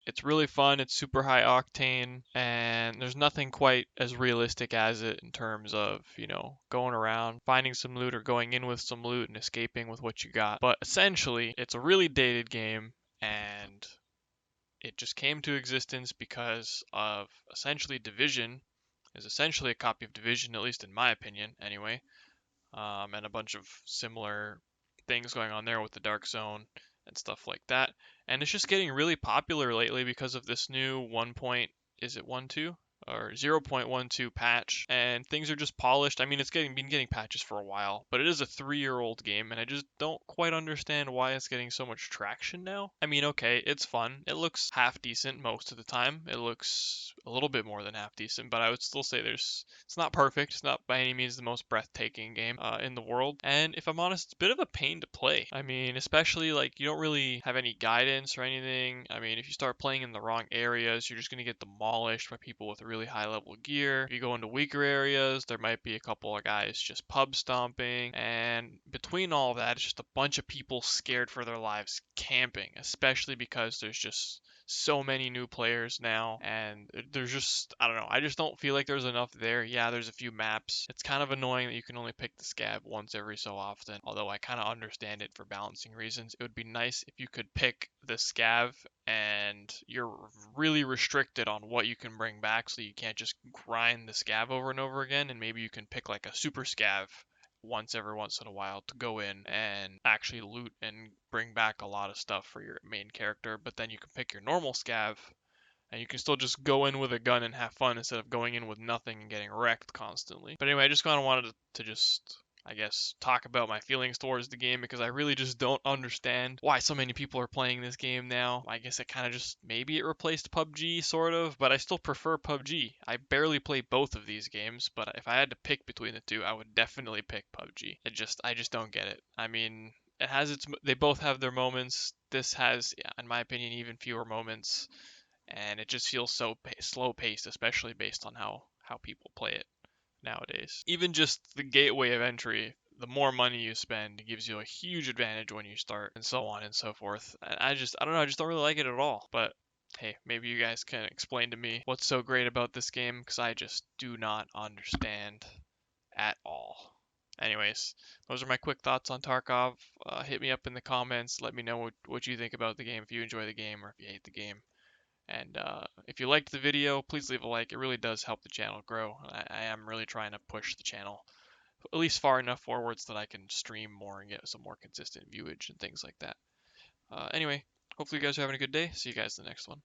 It's really fun, it's super high octane, and there's nothing quite as realistic as it in terms of, going around, finding some loot or going in with some loot and escaping with what you got. But essentially, it's a really dated game, and it just came to existence because of essentially Division is essentially a copy of Division, at least in my opinion, anyway, and a bunch of similar things going on there with the Dark Zone and stuff like that. And it's just getting really popular lately because of this new 1. Is it 1.2 or 0.12 patch? And things are just polished. I mean, it's been getting patches for a while, but it is a 3-year-old game, and I just don't quite understand why it's getting so much traction now. I mean, okay, it's fun. It looks half decent most of the time. It looks a little bit more than half decent, but I would still say it's not perfect. It's not by any means the most breathtaking game in the world. And if I'm honest, it's a bit of a pain to play. I mean, especially like you don't really have any guidance or anything. I mean, if you start playing in the wrong areas, you're just going to get demolished by people with really high level gear. If you go into weaker areas, there might be a couple of guys just pub stomping. And between all of that, it's just a bunch of people scared for their lives camping, especially because there's just so many new players now, and there's just, I don't know, I just don't feel like there's enough there. Yeah, there's a few maps. It's kind of annoying that you can only pick the scav once every so often, although I kind of understand it for balancing reasons. It would be nice if you could pick the scav and you're really restricted on what you can bring back, so you can't just grind the scav over and over again, and maybe you can pick like a super scav every once in a while to go in and actually loot and bring back a lot of stuff for your main character, but then you can pick your normal scav and you can still just go in with a gun and have fun instead of going in with nothing and getting wrecked constantly. But anyway, I just kind of wanted to just, I guess, talk about my feelings towards the game because I really just don't understand why so many people are playing this game now. I guess it kind of just, maybe it replaced PUBG, sort of, but I still prefer PUBG. I barely play both of these games, but if I had to pick between the two, I would definitely pick PUBG. I just don't get it. I mean, they both have their moments. This has, yeah, in my opinion, even fewer moments, and it just feels so slow paced, especially based on how people play it nowadays. Even just the gateway of entry, the more money you spend, it gives you a huge advantage when you start, and so on and so forth. And I don't know, I just don't really like it at all. But hey, maybe you guys can explain to me what's so great about this game, because I just do not understand at all. Anyways, those are my quick thoughts on Tarkov. Hit me up in the comments. Let me know what you think about the game, if you enjoy the game or if you hate the game. And if you liked the video, please leave a like. It really does help the channel grow. I am really trying to push the channel at least far enough forwards that I can stream more and get some more consistent viewage and things like that. Anyway, hopefully you guys are having a good day. See you guys in the next one.